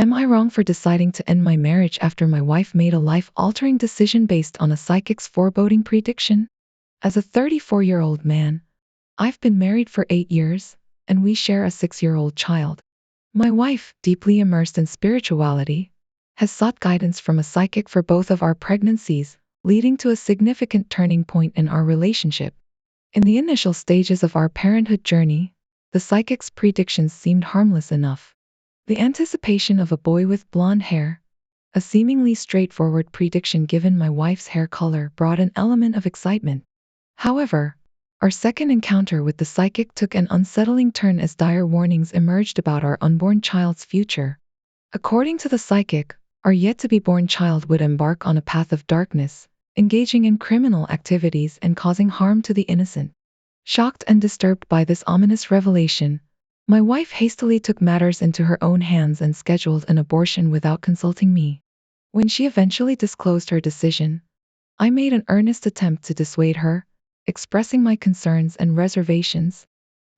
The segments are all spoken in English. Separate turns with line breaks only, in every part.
Am I wrong for deciding to end my marriage after my wife made a life-altering decision based on a psychic's foreboding prediction? As a 34-year-old man, I've been married for 8 years, and we share a 6-year-old child. My wife, deeply immersed in spirituality, has sought guidance from a psychic for both of our pregnancies, leading to a significant turning point in our relationship. In the initial stages of our parenthood journey, the psychic's predictions seemed harmless enough. The anticipation of a boy with blonde hair, a seemingly straightforward prediction given my wife's hair color, brought an element of excitement. However, our second encounter with the psychic took an unsettling turn as dire warnings emerged about our unborn child's future. According to the psychic, our yet-to-be-born child would embark on a path of darkness, engaging in criminal activities and causing harm to the innocent. Shocked and disturbed by this ominous revelation, my wife hastily took matters into her own hands and scheduled an abortion without consulting me. When she eventually disclosed her decision, I made an earnest attempt to dissuade her, expressing my concerns and reservations.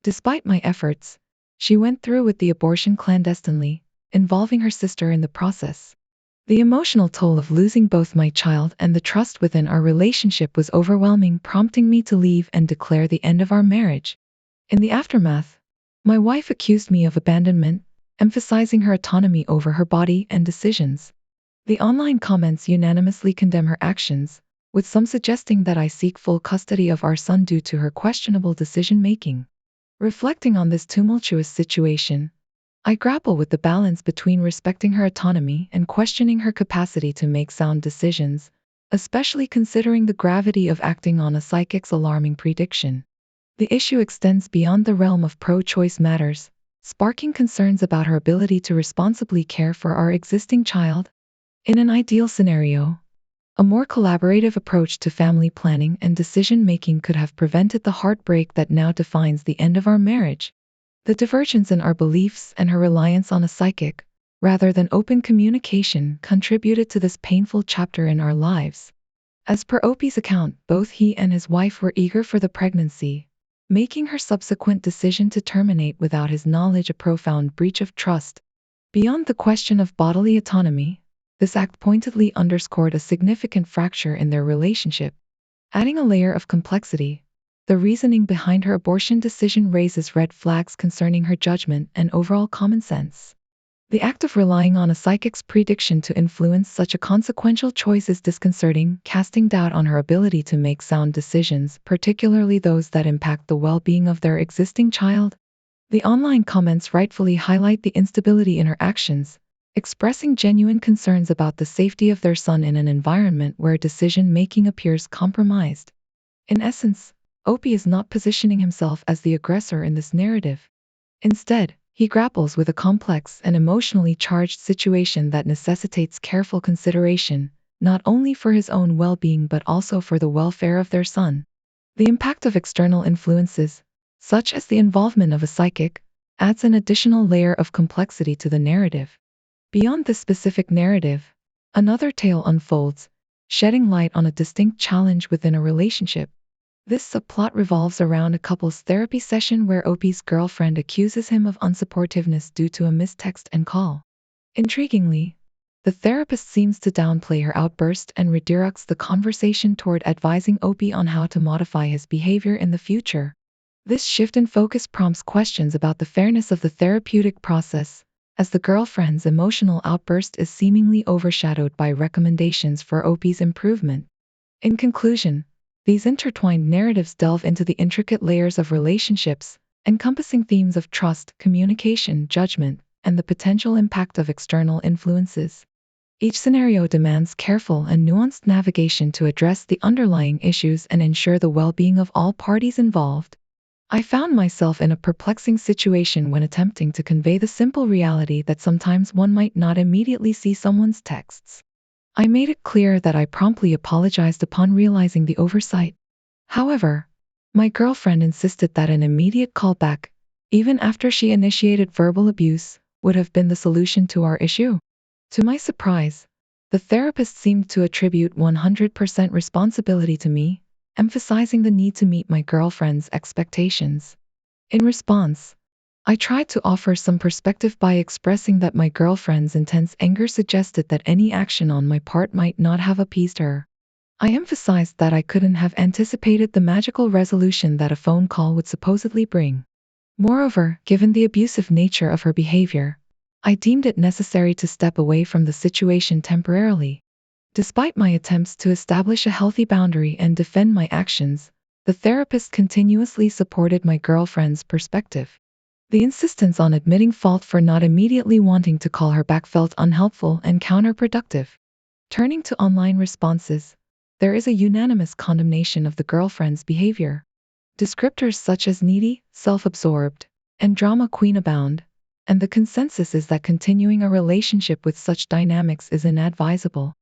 Despite my efforts, she went through with the abortion clandestinely, involving her sister in the process. The emotional toll of losing both my child and the trust within our relationship was overwhelming, prompting me to leave and declare the end of our marriage. In the aftermath, my wife accused me of abandonment, emphasizing her autonomy over her body and decisions. The online comments unanimously condemn her actions, with some suggesting that I seek full custody of our son due to her questionable decision-making. Reflecting on this tumultuous situation, I grapple with the balance between respecting her autonomy and questioning her capacity to make sound decisions, especially considering the gravity of acting on a psychic's alarming prediction. The issue extends beyond the realm of pro-choice matters, sparking concerns about her ability to responsibly care for our existing child. In an ideal scenario, a more collaborative approach to family planning and decision-making could have prevented the heartbreak that now defines the end of our marriage. The divergence in our beliefs and her reliance on a psychic, rather than open communication, contributed to this painful chapter in our lives. As per Opie's account, both he and his wife were eager for the pregnancy, making her subsequent decision to terminate without his knowledge a profound breach of trust. Beyond the question of bodily autonomy, this act pointedly underscored a significant fracture in their relationship. Adding a layer of complexity, the reasoning behind her abortion decision raises red flags concerning her judgment and overall common sense. The act of relying on a psychic's prediction to influence such a consequential choice is disconcerting, casting doubt on her ability to make sound decisions, particularly those that impact the well-being of their existing child. The online comments rightfully highlight the instability in her actions, expressing genuine concerns about the safety of their son in an environment where decision-making appears compromised. In essence, Opie is not positioning himself as the aggressor in this narrative. Instead, he grapples with a complex and emotionally charged situation that necessitates careful consideration, not only for his own well-being but also for the welfare of their son. The impact of external influences, such as the involvement of a psychic, adds an additional layer of complexity to the narrative. Beyond this specific narrative, another tale unfolds, shedding light on a distinct challenge within a relationship. This subplot revolves around a couple's therapy session where Opie's girlfriend accuses him of unsupportiveness due to a missed text and call. Intriguingly, the therapist seems to downplay her outburst and redirects the conversation toward advising Opie on how to modify his behavior in the future. This shift in focus prompts questions about the fairness of the therapeutic process, as the girlfriend's emotional outburst is seemingly overshadowed by recommendations for Opie's improvement. In conclusion, these intertwined narratives delve into the intricate layers of relationships, encompassing themes of trust, communication, judgment, and the potential impact of external influences. Each scenario demands careful and nuanced navigation to address the underlying issues and ensure the well-being of all parties involved. I found myself in a perplexing situation when attempting to convey the simple reality that sometimes one might not immediately see someone's texts. I made it clear that I promptly apologized upon realizing the oversight. However, my girlfriend insisted that an immediate callback, even after she initiated verbal abuse, would have been the solution to our issue. To my surprise, the therapist seemed to attribute 100% responsibility to me, emphasizing the need to meet my girlfriend's expectations. In response, I tried to offer some perspective by expressing that my girlfriend's intense anger suggested that any action on my part might not have appeased her. I emphasized that I couldn't have anticipated the magical resolution that a phone call would supposedly bring. Moreover, given the abusive nature of her behavior, I deemed it necessary to step away from the situation temporarily. Despite my attempts to establish a healthy boundary and defend my actions, the therapist continuously supported my girlfriend's perspective. The insistence on admitting fault for not immediately wanting to call her back felt unhelpful and counterproductive. Turning to online responses, there is a unanimous condemnation of the girlfriend's behavior. Descriptors such as needy, self-absorbed, and drama queen abound, and the consensus is that continuing a relationship with such dynamics is inadvisable.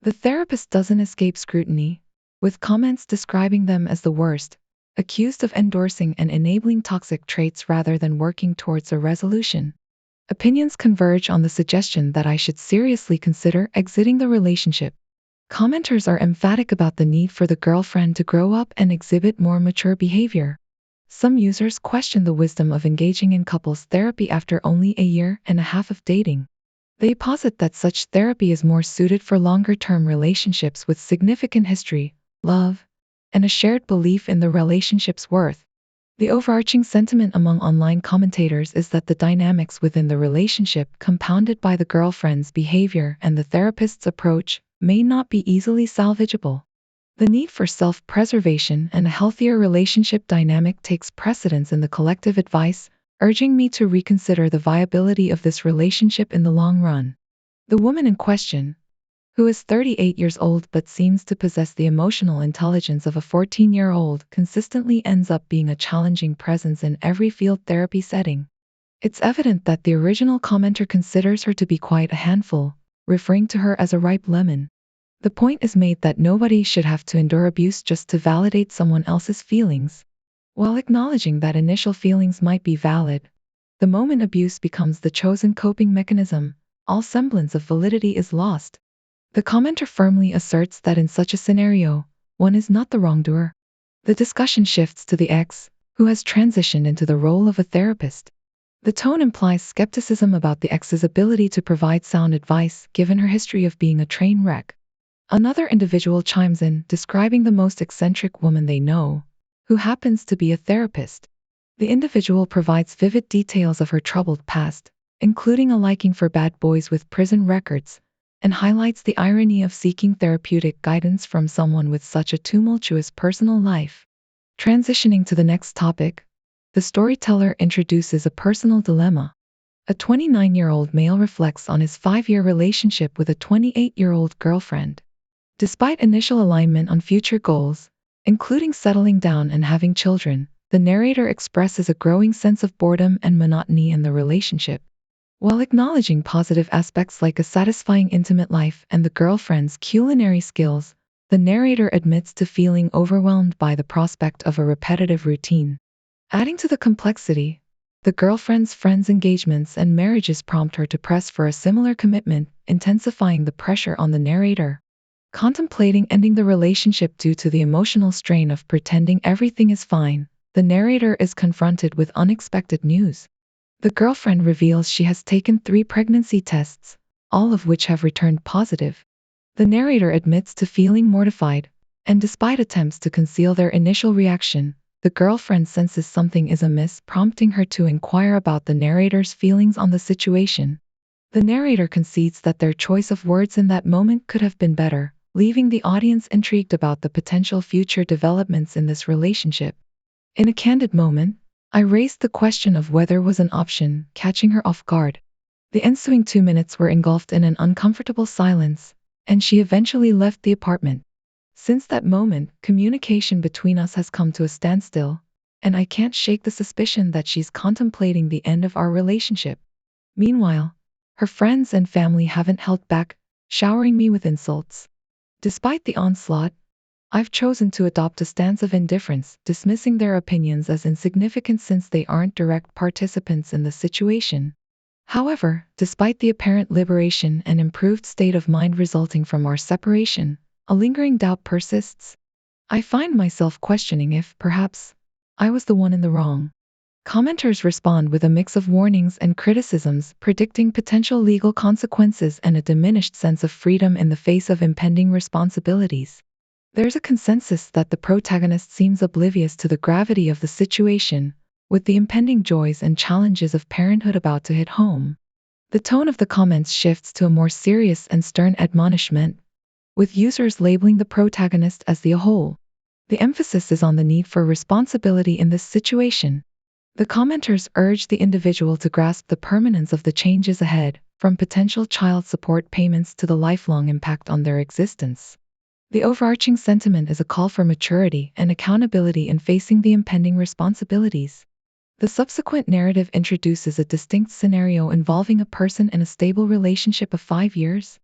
The therapist doesn't escape scrutiny, with comments describing them as the worst, accused of endorsing and enabling toxic traits rather than working towards a resolution. Opinions converge on the suggestion that I should seriously consider exiting the relationship. Commenters are emphatic about the need for the girlfriend to grow up and exhibit more mature behavior. Some users question the wisdom of engaging in couples therapy after only a year and a half of dating. They posit that such therapy is more suited for longer-term relationships with significant history, love, and a shared belief in the relationship's worth. The overarching sentiment among online commentators is that the dynamics within the relationship, compounded by the girlfriend's behavior and the therapist's approach, may not be easily salvageable. The need for self-preservation and a healthier relationship dynamic takes precedence in the collective advice, urging me to reconsider the viability of this relationship in the long run. The woman in question, who is 38 years old but seems to possess the emotional intelligence of a 14-year-old, consistently ends up being a challenging presence in every field therapy setting. It's evident that the original commenter considers her to be quite a handful, referring to her as a ripe lemon. The point is made that nobody should have to endure abuse just to validate someone else's feelings. While acknowledging that initial feelings might be valid, the moment abuse becomes the chosen coping mechanism, all semblance of validity is lost. The commenter firmly asserts that in such a scenario, one is not the wrongdoer. The discussion shifts to the ex, who has transitioned into the role of a therapist. The tone implies skepticism about the ex's ability to provide sound advice, given her history of being a train wreck. Another individual chimes in, describing the most eccentric woman they know, who happens to be a therapist. The individual provides vivid details of her troubled past, including a liking for bad boys with prison records, and highlights the irony of seeking therapeutic guidance from someone with such a tumultuous personal life. Transitioning to the next topic, the storyteller introduces a personal dilemma. A 29-year-old male reflects on his 5-year relationship with a 28-year-old girlfriend. Despite initial alignment on future goals, including settling down and having children, the narrator expresses a growing sense of boredom and monotony in the relationship. While acknowledging positive aspects like a satisfying intimate life and the girlfriend's culinary skills, the narrator admits to feeling overwhelmed by the prospect of a repetitive routine. Adding to the complexity, the girlfriend's friends' engagements and marriages prompt her to press for a similar commitment, intensifying the pressure on the narrator. Contemplating ending the relationship due to the emotional strain of pretending everything is fine, the narrator is confronted with unexpected news. The girlfriend reveals she has taken 3 pregnancy tests, all of which have returned positive. The narrator admits to feeling mortified, and despite attempts to conceal their initial reaction, the girlfriend senses something is amiss, prompting her to inquire about the narrator's feelings on the situation. The narrator concedes that their choice of words in that moment could have been better, leaving the audience intrigued about the potential future developments in this relationship. In a candid moment, I raised the question of whether was an option, catching her off guard. The ensuing 2 minutes were engulfed in an uncomfortable silence, and she eventually left the apartment. Since that moment, communication between us has come to a standstill, and I can't shake the suspicion that she's contemplating the end of our relationship. Meanwhile, her friends and family haven't held back, showering me with insults. Despite the onslaught, I've chosen to adopt a stance of indifference, dismissing their opinions as insignificant since they aren't direct participants in the situation. However, despite the apparent liberation and improved state of mind resulting from our separation, a lingering doubt persists. I find myself questioning if, perhaps, I was the one in the wrong. Commenters respond with a mix of warnings and criticisms, predicting potential legal consequences and a diminished sense of freedom in the face of impending responsibilities. There's a consensus that the protagonist seems oblivious to the gravity of the situation, with the impending joys and challenges of parenthood about to hit home. The tone of the comments shifts to a more serious and stern admonishment, with users labeling the protagonist as the whole. The emphasis is on the need for responsibility in this situation. The commenters urge the individual to grasp the permanence of the changes ahead, from potential child support payments to the lifelong impact on their existence. The overarching sentiment is a call for maturity and accountability in facing the impending responsibilities. The subsequent narrative introduces a distinct scenario involving a person in a stable relationship of 5 years.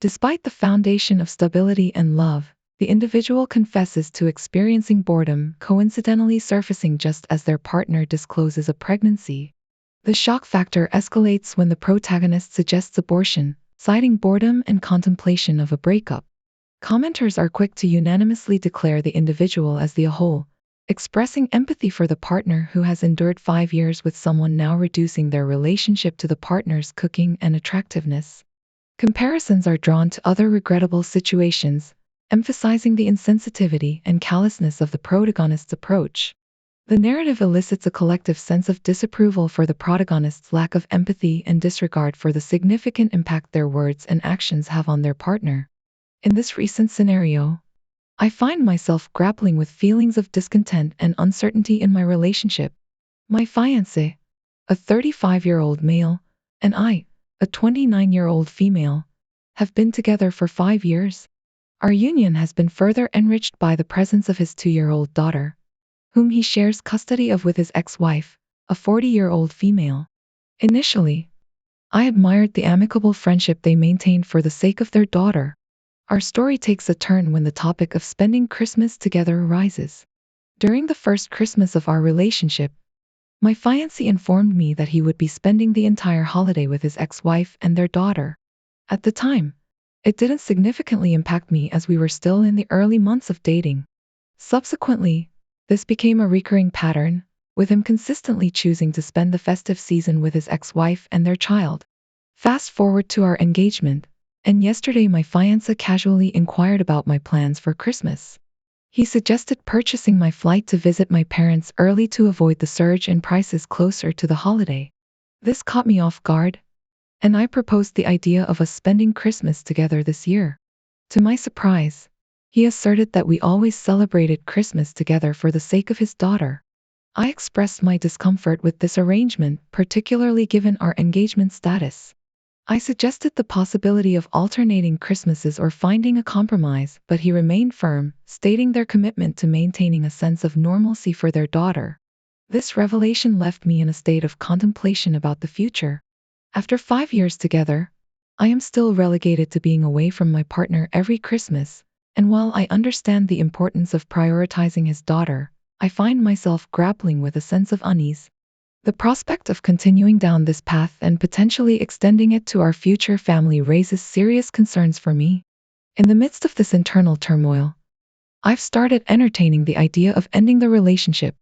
Despite the foundation of stability and love, the individual confesses to experiencing boredom, coincidentally surfacing just as their partner discloses a pregnancy. The shock factor escalates when the protagonist suggests abortion, citing boredom and contemplation of a breakup. Commenters are quick to unanimously declare the individual as the whole, expressing empathy for the partner who has endured 5 years with someone now reducing their relationship to the partner's cooking and attractiveness. Comparisons are drawn to other regrettable situations, emphasizing the insensitivity and callousness of the protagonist's approach. The narrative elicits a collective sense of disapproval for the protagonist's lack of empathy and disregard for the significant impact their words and actions have on their partner. In this recent scenario, I find myself grappling with feelings of discontent and uncertainty in my relationship. My fiancé, a 35-year-old male, and I, a 29-year-old female, have been together for 5 years. Our union has been further enriched by the presence of his 2-year-old daughter, whom he shares custody of with his ex-wife, a 40-year-old female. Initially, I admired the amicable friendship they maintained for the sake of their daughter. Our story takes a turn when the topic of spending Christmas together arises. During the first Christmas of our relationship, my fiancé informed me that he would be spending the entire holiday with his ex-wife and their daughter. At the time, it didn't significantly impact me as we were still in the early months of dating. Subsequently, this became a recurring pattern, with him consistently choosing to spend the festive season with his ex-wife and their child. Fast forward to our engagement, and yesterday my fiancé casually inquired about my plans for Christmas. He suggested purchasing my flight to visit my parents early to avoid the surge in prices closer to the holiday. This caught me off guard, and I proposed the idea of us spending Christmas together this year. To my surprise, he asserted that we always celebrated Christmas together for the sake of his daughter. I expressed my discomfort with this arrangement, particularly given our engagement status. I suggested the possibility of alternating Christmases or finding a compromise, but he remained firm, stating their commitment to maintaining a sense of normalcy for their daughter. This revelation left me in a state of contemplation about the future. After 5 years together, I am still relegated to being away from my partner every Christmas, and while I understand the importance of prioritizing his daughter, I find myself grappling with a sense of unease. The prospect of continuing down this path and potentially extending it to our future family raises serious concerns for me. In the midst of this internal turmoil, I've started entertaining the idea of ending the relationship.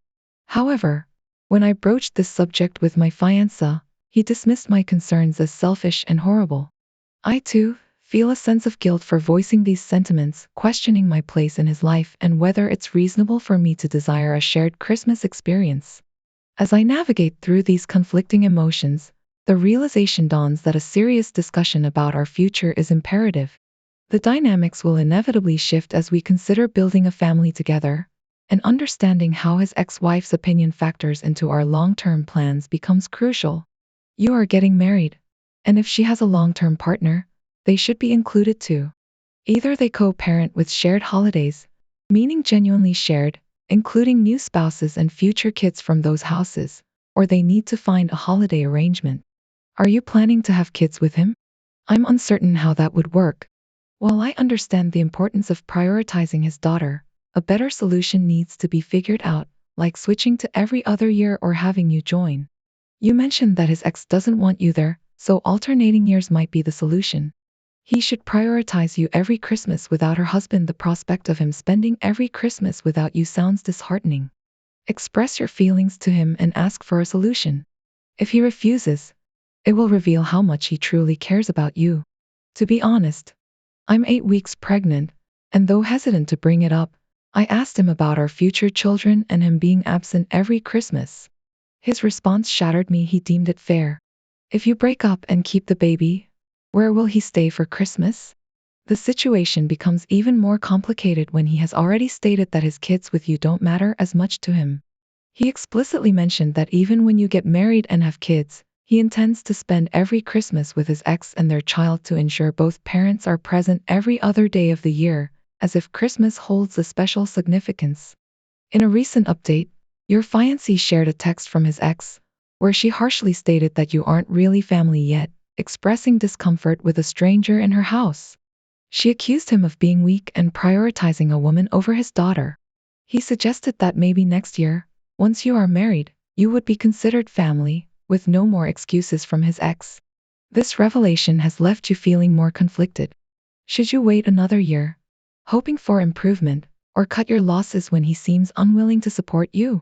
However, when I broached this subject with my fiancé, he dismissed my concerns as selfish and horrible. I, too, feel a sense of guilt for voicing these sentiments, questioning my place in his life and whether it's reasonable for me to desire a shared Christmas experience. As I navigate through these conflicting emotions, the realization dawns that a serious discussion about our future is imperative. The dynamics will inevitably shift as we consider building a family together, and understanding how his ex-wife's opinion factors into our long-term plans becomes crucial. You are getting married, and if she has a long-term partner, they should be included too. Either they co-parent with shared holidays, meaning genuinely shared, including new spouses and future kids from those houses, or they need to find a holiday arrangement. Are you planning to have kids with him? I'm uncertain how that would work. While I understand the importance of prioritizing his daughter, a better solution needs to be figured out, like switching to every other year or having you join. You mentioned that his ex doesn't want you there, so alternating years might be the solution. He should prioritize you every Christmas without her husband. The prospect of him spending every Christmas without you sounds disheartening. Express your feelings to him and ask for a solution. If he refuses, it will reveal how much he truly cares about you. To be honest, I'm 8 weeks pregnant, and though hesitant to bring it up, I asked him about our future children and him being absent every Christmas. His response shattered me. He deemed it fair. If you break up and keep the baby, where will he stay for Christmas? The situation becomes even more complicated when he has already stated that his kids with you don't matter as much to him. He explicitly mentioned that even when you get married and have kids, he intends to spend every Christmas with his ex and their child to ensure both parents are present every other day of the year, as if Christmas holds a special significance. In a recent update, your fiancé shared a text from his ex, where she harshly stated that you aren't really family yet, expressing discomfort with a stranger in her house. She accused him of being weak and prioritizing a woman over his daughter. He suggested that maybe next year, once you are married, you would be considered family, with no more excuses from his ex. This revelation has left you feeling more conflicted. Should you wait another year, hoping for improvement, or cut your losses when he seems unwilling to support you?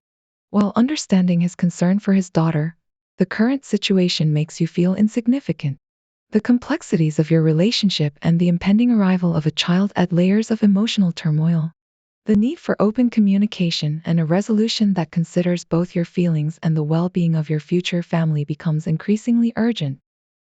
While understanding his concern for his daughter, the current situation makes you feel insignificant. The complexities of your relationship and the impending arrival of a child add layers of emotional turmoil. The need for open communication and a resolution that considers both your feelings and the well-being of your future family becomes increasingly urgent.